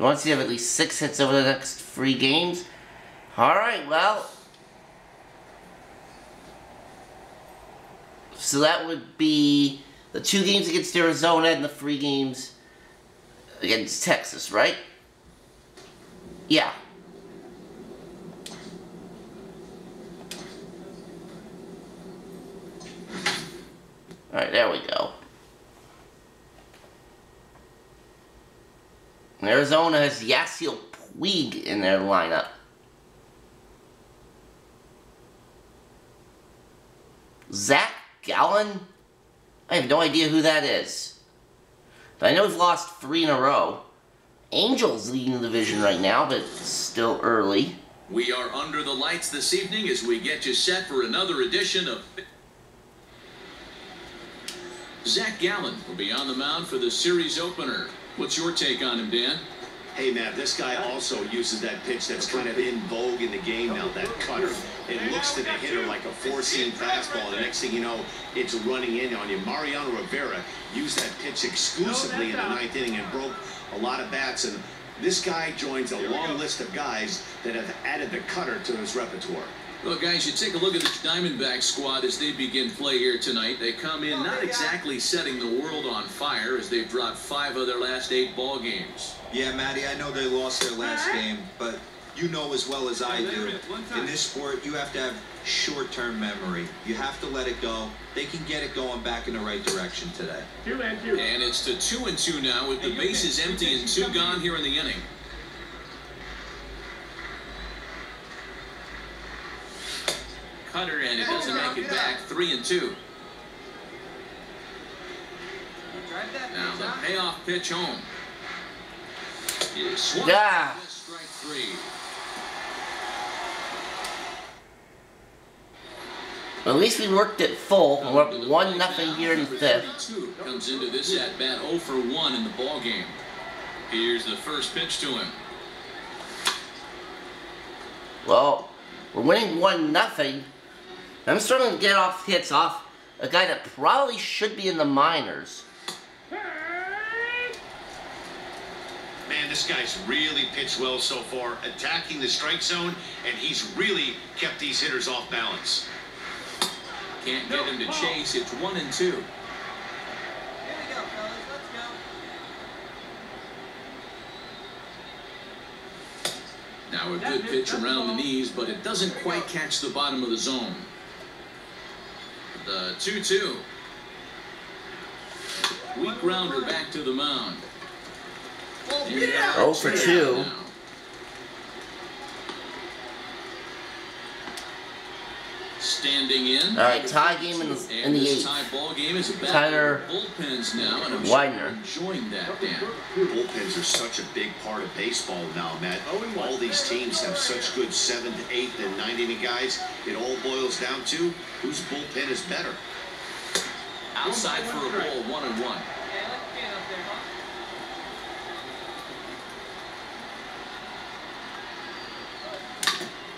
He wants you to have at least 6 hits over the next 3 games. Alright, well. So that would be the 2 games against Arizona and the 3 games against Texas, right? Yeah. Alright, there we go. Arizona has Yasiel Puig in their lineup. Zach Gallen? I have no idea who that is. But I know he's lost 3 in a row. Angels leading the division right now, but it's still early. We are under the lights this evening as we get you set for another edition of... Zach Gallen will be on the mound for the series opener. What's your take on him, Dan? Hey, Matt, this guy also uses that pitch that's kind of in vogue in the game now, that cutter. It looks to the hitter like a 4-seam fastball. The next thing you know, it's running in on you. Mariano Rivera used that pitch exclusively in the 9th inning and broke a lot of bats. And this guy joins a long list of guys that have added the cutter to his repertoire. Well, guys, you take a look at the Diamondback squad as they begin play here tonight. They come in not exactly setting the world on fire as they've dropped 5 of their last 8 ball games. Yeah, Matty, I know they lost their last game, but you know as well as I do, in this sport, you have to have short-term memory. You have to let it go. They can get it going back in the right direction today. And it's to 2-2 now with the bases empty and 2 gone here in the inning. Cutter, and it doesn't make it back. 3-2. Now the payoff pitch home. Yeah. Strike 3. At least we worked it full. We're up 1-0 here in the 5th. Comes into this at bat 0 for 1 in the ball game. Here's the first pitch to him. Well, we're winning 1-0. I'm starting to get off hits off a guy that probably should be in the minors. Man, this guy's really pitched well so far, attacking the strike zone, and he's really kept these hitters off balance. Can't get him to chase. It's 1-2. Here we go, fellas. Let's go. Now a good pitch around the knees, but it doesn't quite catch the bottom of the zone. The 2-2. Weak grounder back to the mound. 0 for 2. Standing in. All right, tie game in the 8th. Tie ball game is about Tyler bullpens now, and I'm Widener. enjoying that, Dan. Bullpens are such a big part of baseball now, Matt. All these teams have such good 7th, 8th, and 9th inning guys. It all boils down to whose bullpen is better. Outside for a ball, 1-1.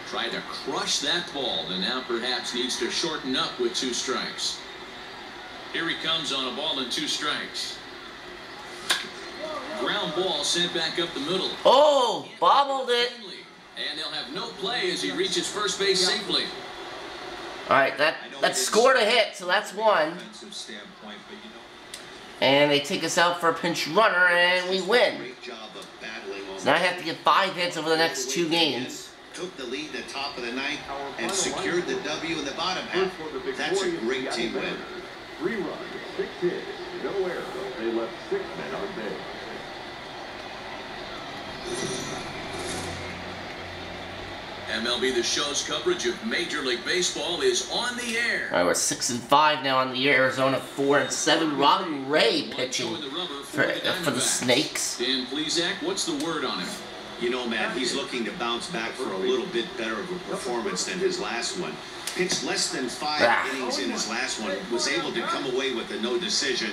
Try to crush that ball, and now perhaps needs to shorten up with 2 strikes. Here he comes on a ball and 2 strikes. Ground ball sent back up the middle. Oh, bobbled it. And he'll have no play as he reaches first base safely. All right, that scored a hit, so that's 1. And they take us out for a pinch runner, and we win. So now I have to get 5 hits over the next 2 games. Took the lead at the top of the 9th and secured the W in the bottom half. That's a great team win. 3 runs, 6 hits, no errors. They left 6 men on base. MLB The Show's coverage of Major League Baseball is on the air. All right, we're 6-5 now on the year. Arizona 4-7. Robin Ray pitching for the Snakes. Dan Plesac, what's the word on him? You know, Matt, he's looking to bounce back for a little bit better of a performance than his last one. Pitched less than 5 innings in his last one. Was able to come away with a no decision.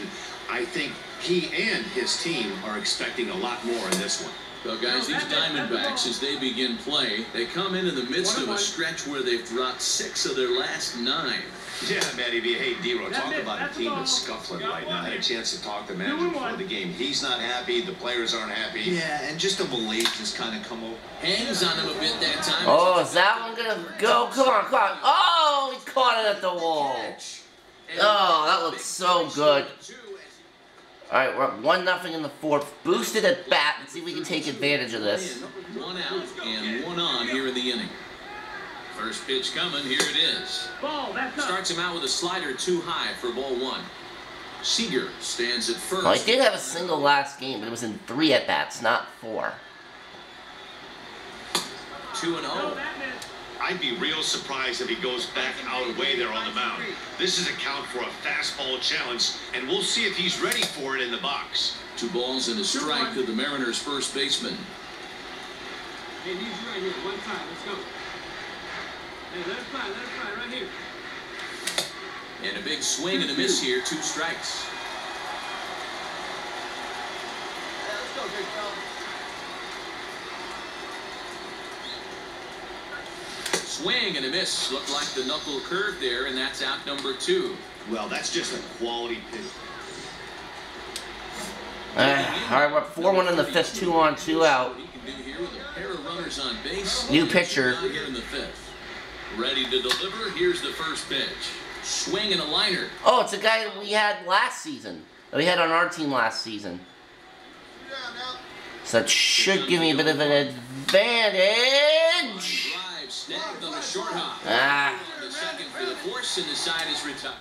I think he and his team are expecting a lot more in this one. Well, guys, these Diamondbacks, as they begin play, they come in the midst of a stretch where they've dropped 6 of their last 9. Yeah, Matty B. Hey, D-Ro, talk about a team that's scuffling right now. I had a chance to talk to management before the game. He's not happy. The players aren't happy. Yeah, and just a malaise just kind of come over. Hangs on him a bit that time. Oh, is that one gonna go? Come on, come on. Oh, he caught it at the wall. Oh, that looks so good. Alright, we're up 1-0 in the fourth. Boosted at bat. Let's see if we can take advantage of this. 1 out and 1 on here in the inning. First pitch coming, here it is. Starts him out with a slider too high for ball 1. Seager stands at first. Well, he did have a single last game, but it was in 3 at-bats, not 4. 2-0. I'd be real surprised if he goes back out away there on the mound. This is a count for a fastball challenge, and we'll see if he's ready for it in the box. 2 balls and a strike to the Mariners' first baseman. Hey, he's right here. 1 time. Let's go. Hey, let it fly right here. And a big swing and a miss here, 2 strikes. Let's go, big fella. Swing and a miss. Looked like the knuckle curve there, and that's out number 2. Well, that's just a quality pitch. Alright, we're up 4-1 in the fifth, 2 on, 2 out. He can do here with a pair of runners on base. New pitcher. Here in the 5th. Ready to deliver. Here's the first pitch. Swing and a liner. Oh, it's a guy that we had last season. That we had on our team last season. So that should give me a bit of an advantage. Drive snagged on the short hop. Ah. On the second for the force, and the side is retired.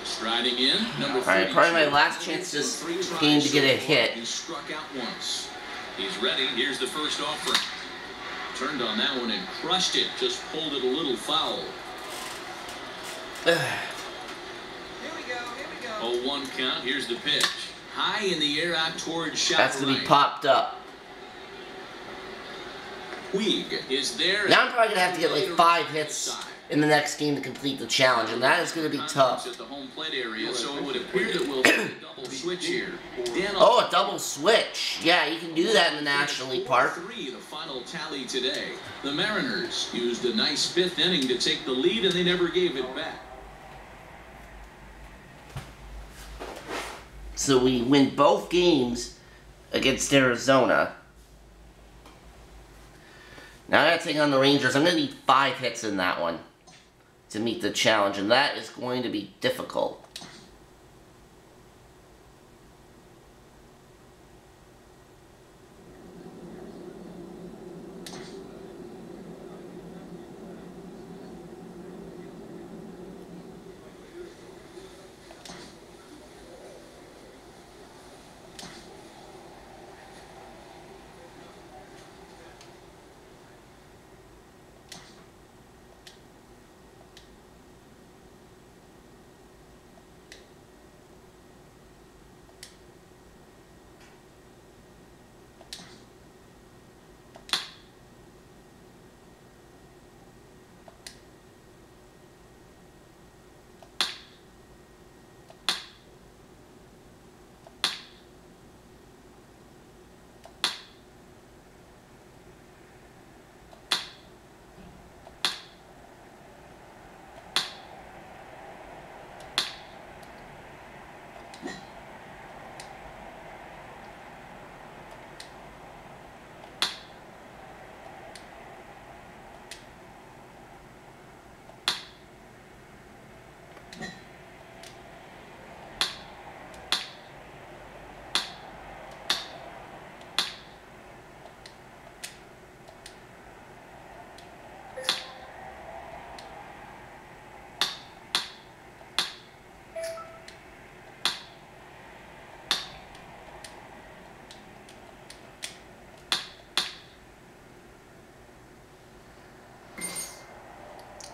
Striding in, number 32. Alright, probably my last chance this game to get a hit. He struck out once. He's ready. Here's the first offering. Turned on that one and crushed it. Just pulled it a little foul. Here we go. 0-1 count. Here's the pitch. High in the air out towards shot That's to be right. popped up. Puig is there. Now I'm probably going to have to get like 5 hits in the next game to complete the challenge, and that is going to be tough. At the home plate area, so it would appear that we'll see a double switch here. Oh, a double switch. Yeah, you can do that in the National League Park. 3, the final tally today. The Mariners used a nice 5th inning to take the lead, and they never gave it back. So we win both games against Arizona. Now I gotta take on the Rangers. I'm gonna need 5 hits in that one to meet the challenge, and that is going to be difficult.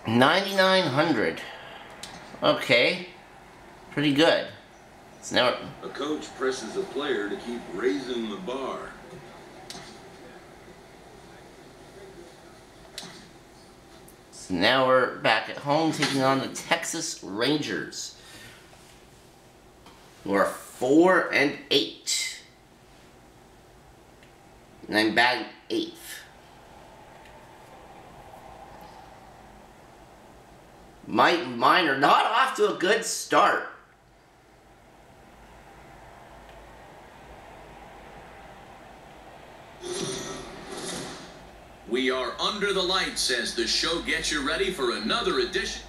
$9,900. Okay, pretty good. So now A coach presses a player to keep raising the bar. now we're back at home taking on the Texas Rangers, who are 4-8. And I'm batting 8th. Mine are not off to a good start. We are under the lights as the show gets you ready for another edition.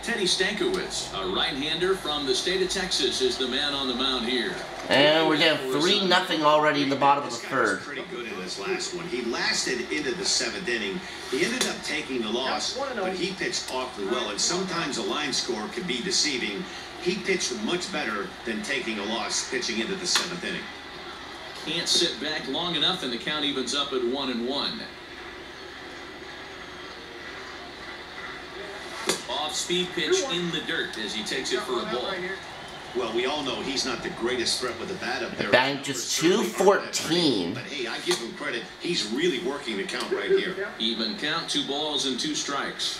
Teddy Stankiewicz, a right-hander from the state of Texas, is the man on the mound here. And we're down 3-0 already in the bottom of the third. Pretty good in this last one. He lasted into the 7th inning. He ended up taking the loss, but he pitched awfully well. And sometimes a line score can be deceiving. He pitched much better than taking a loss pitching into the 7th inning. Can't sit back long enough, and the count evens up at 1-1. Off-speed pitch in the dirt as he takes it for a ball. Well, we all know he's not the greatest threat with the bat up there. Batting just .214. But hey, I give him credit. He's really working the count right here. Even count, 2 balls and 2 strikes.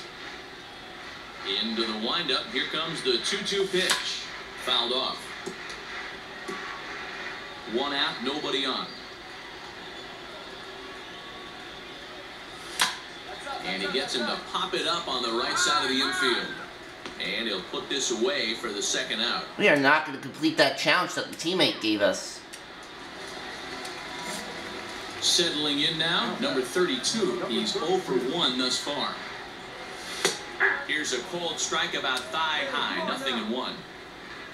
Into the windup. Here comes the 2-2 pitch. Fouled off. 1 out, nobody on. And he gets him to pop it up on the right side of the infield. And he'll put this away for the 2nd out. We are not going to complete that challenge that the teammate gave us. Settling in now, number 32. He's 0 for 1 thus far. Here's a cold strike about thigh high, 0-1.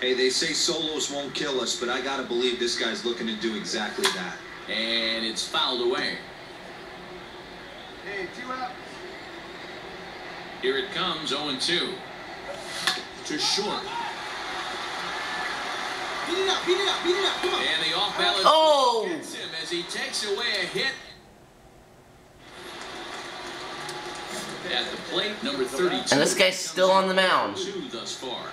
Hey, they say solos won't kill us, but I gotta believe this guy's looking to do exactly that. And it's fouled away. Hey, 2 out. Here it comes, 0-2. To short. Beat it up, beat it up, beat it up, come on. And the off-balance gets him as he takes away a hit. At the plate, number 32. And this guy's still on the mound. 2 thus far.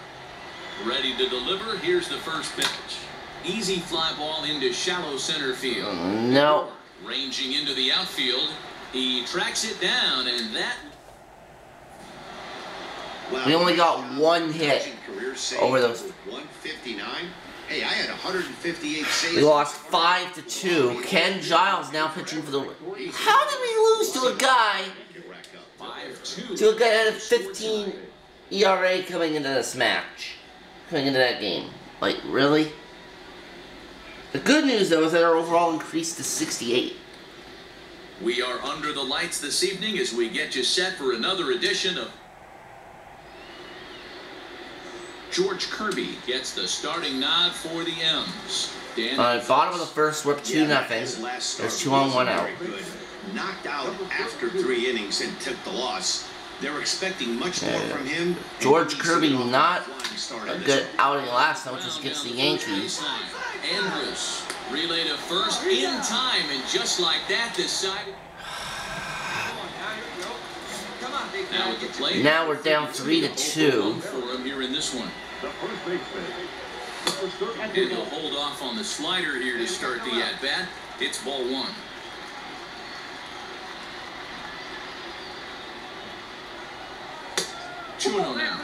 Ready to deliver, here's the first pitch. Easy fly ball into shallow center field. No. Ranging into the outfield, he tracks it down, and that... Wow. We only got 1 hit over those. 159. Hey, I had 158 saves. We lost 5-2. Ken Giles now pitching for the... How did we lose to a guy... 5-2. To a guy that had a 15 ERA coming into this match? Coming into that game. Like, really? The good news, though, is that our overall increased to 68. We are under the lights this evening as we get you set for another edition of... George Kirby gets the starting nod for the M's. Bottom of the first, we're up 2-0. There's 2 on, 1 out. Knocked out after 3 innings and took the loss. They're expecting much more from him. George Kirby not a good outing last time, just against the Yankees. Andrus relay to first in time, and just like that, decided. Now at the plate. Now we're down 3-2. For him here in this one. The first baseman. And he'll hold off on the slider here to start the at-bat. It's ball 1. Now.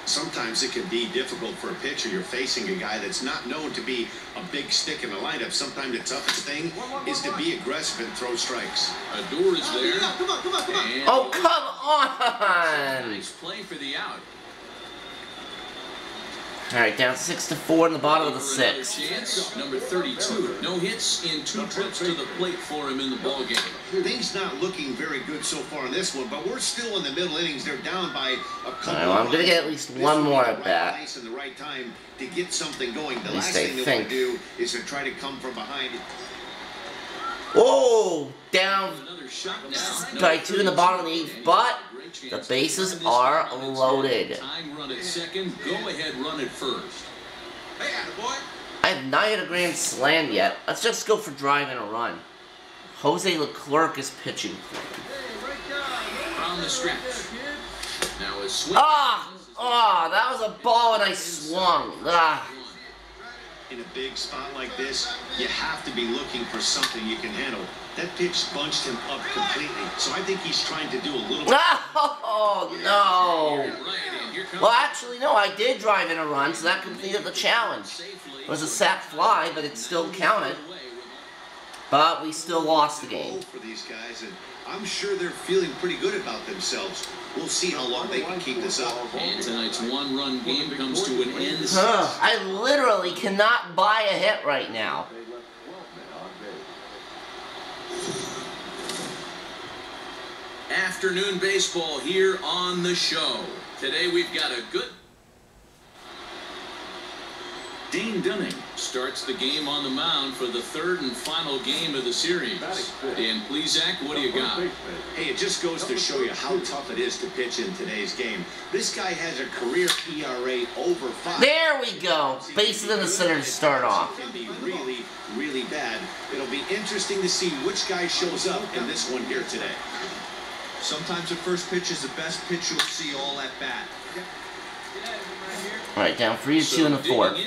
Sometimes it can be difficult for a pitcher. You're facing a guy that's not known to be a big stick in the lineup. Sometimes the toughest thing is to be aggressive and throw strikes. Adore is there. Come on, come on, come on. Oh, come on! Nice play for the out. Alright, down 6-4 in the bottom of the 6th. Chance, number 32. No hits in 2 trips to the plate for him in the ballgame. Things not looking very good so far in this one, but we're still in the middle innings. They're down by a couple. Well, I'm gonna get at least 1 more at bat. Place in the right time to get something going. The At least last I thing they think. want to do is to try to come from behind. Oh, down Another shot now. by 2 in the bottom of the 8th, but the bases are loaded. Tying run at second, go ahead, run at first. Hey, boy. I have not hit a grand slam yet. Let's just go for drive and a run. Jose Leclerc is pitching for him. From the stretch. Now a swing. That was a ball and I swung. In a big spot like this, you have to be looking for something you can handle. That pitch bunched him up completely, so I think he's trying to do a little bit. Oh, no. Well, actually, no, I did drive in a run, so that completed the challenge. It was a sac fly, but it still counted. But we still lost the game. For these guys, and I'm sure they're feeling pretty good about themselves. We'll see how long they can keep this up. And tonight's one-run game comes to an end. I literally cannot buy a hit right now. Afternoon baseball here on the show. Today we've got a good... Dane Dunning starts the game on the mound for the third and final game of the series. Dan Plesac, what do you got? Hey, it just goes to show you how tough it is to pitch in today's game. This guy has a career ERA over 5. There we go. Bases in the center to start off. It can be really, really bad. It'll be interesting to see which guy shows up in this one here today. Sometimes the first pitch is the best pitch you'll see all at bat. Alright, down 3-2 in the fourth.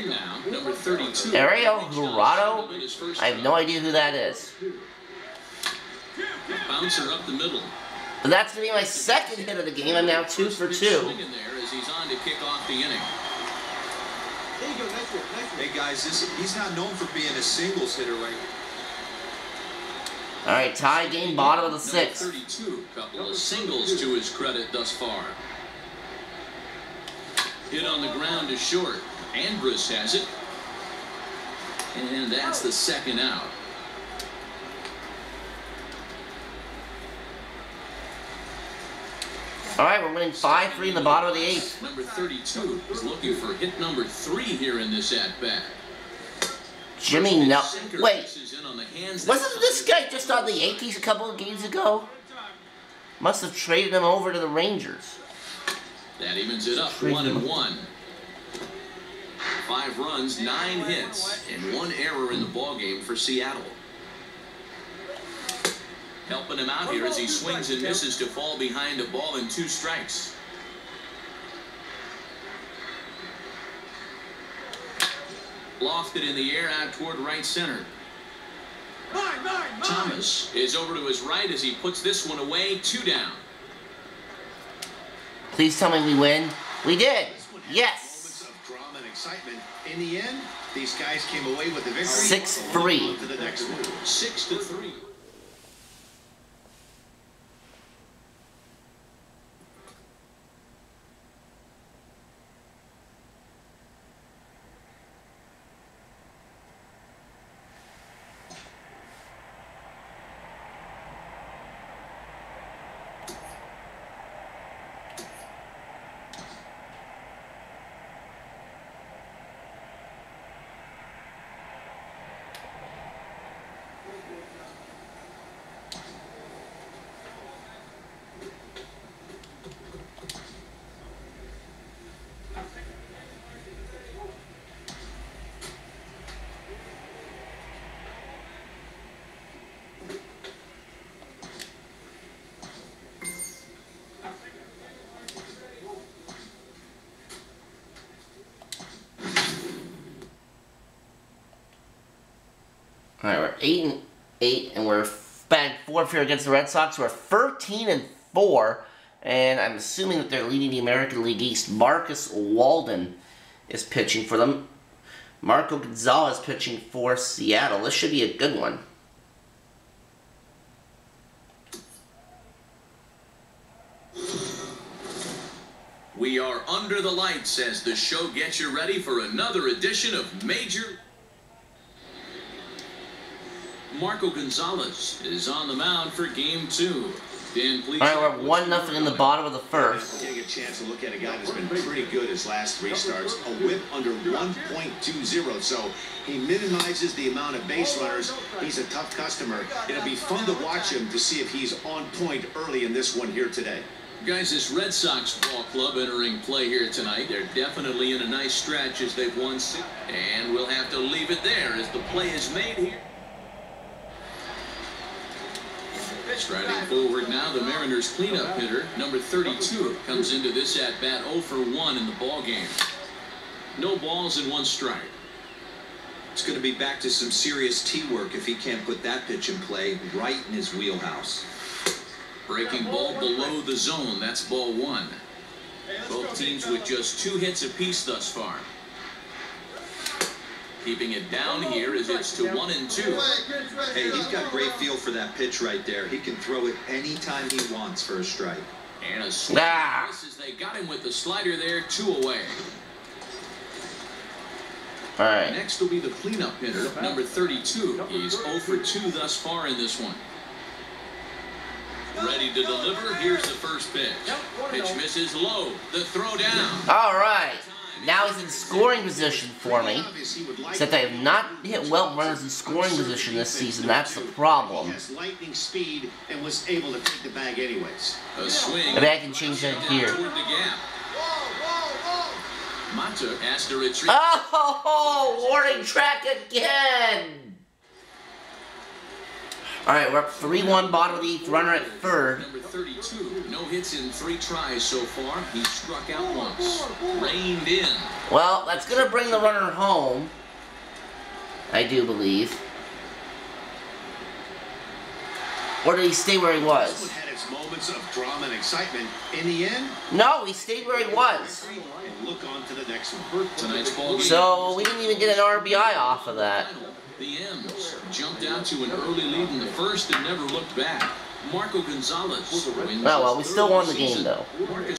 Number 32. Ariel Jurado? I have no idea who that is. Bouncer up the middle. But that's going to be my second hit of the game. I'm now 2 for 2. Swinging there as he's on to kick off the inning. Hey guys, he's not known for being a singles hitter, right? Alright, tie game, bottom of the 6th. 32, couple of singles to his credit thus far. Hit on the ground is short. Andrus has it. And that's the second out. Alright, we're winning 5-3 in the bottom of the 8th. Number 32 is looking for hit number 3 here in this at-bat. Jimmy, no. Wait. Wasn't this guy just on the Yankees a couple of games ago? Must have traded him over to the Rangers. That evens it up, 1-1. 5 runs, 9 hits, and 1 error in the ballgame for Seattle. Helping him out here as he swings and misses to fall behind a ball and 2 strikes. Lofted in the air out toward right center. Thomas is over to his right as he puts this one away, 2 down. Please tell me we win. We did. Yes. Moments of drama and excitement. In the end, these guys came away with the victory. 6-3. To the next one. 6-3. Alright, we're 8-8, and we're batting 4th here against the Red Sox. We're 13-4, and I'm assuming that they're leading the American League East. Marcus Walden is pitching for them. Marco Gonzalez pitching for Seattle. This should be a good one. We are under the lights as the show gets you ready for another edition of Major. Marco Gonzalez is on the mound for game 2. Dan, please. All right, we're 1-0 in the bottom of the 1st. Getting a chance to look at a guy that's been pretty good his last 3 starts. A whip under 1.20, so he minimizes the amount of base runners. He's a tough customer. It'll be fun to watch him to see if he's on point early in this one here today. Guys, this Red Sox ball club entering play here tonight. They're definitely in a nice stretch as they've won 6. And we'll have to leave it there as the play is made here. Striding forward now, the Mariners cleanup hitter, number 32, comes into this at-bat 0 for 1 in the ballgame. No balls and 1 strike. It's going to be back to some serious tee work if he can't put that pitch in play right in his wheelhouse. Breaking ball below the zone, that's ball 1. Both teams with just 2 hits apiece thus far. Keeping it down here as it's to 1-2. Hey, he's got great feel for that pitch right there. He can throw it anytime he wants for a strike. And a swing and miss as they got him with the slider there, 2 away. All right. Next will be the cleanup hitter, number 32. He's 0 for 2 thus far in this one. Ready to deliver. Here's the first pitch. Pitch misses low. The throw down. All right. Now he's in scoring position for me. Except I have not hit well runners in scoring position this season. That's the problem. He has lightning speed and was able to take the bag anyways. A swing. Maybe I can change that here. Toward the gap. Mata has to retreat. Oh, warning track again. All right, we're up 3-1, bottom of the 8th, runner at third. Number 32, no hits in 3 tries so far. He struck out once. Reined in. Well, that's going to bring the runner home, I do believe. Or did he stay where he was? This one had its moments of drama and excitement. In the end, No, he stayed where he was. and look on to the next one. Tonight's ball game. So we didn't even get an RBI off of that. The M's jumped out to an early lead in the first and never looked back. Marco Gonzalez wins Oh well, we his still third won the season. game though. Marcus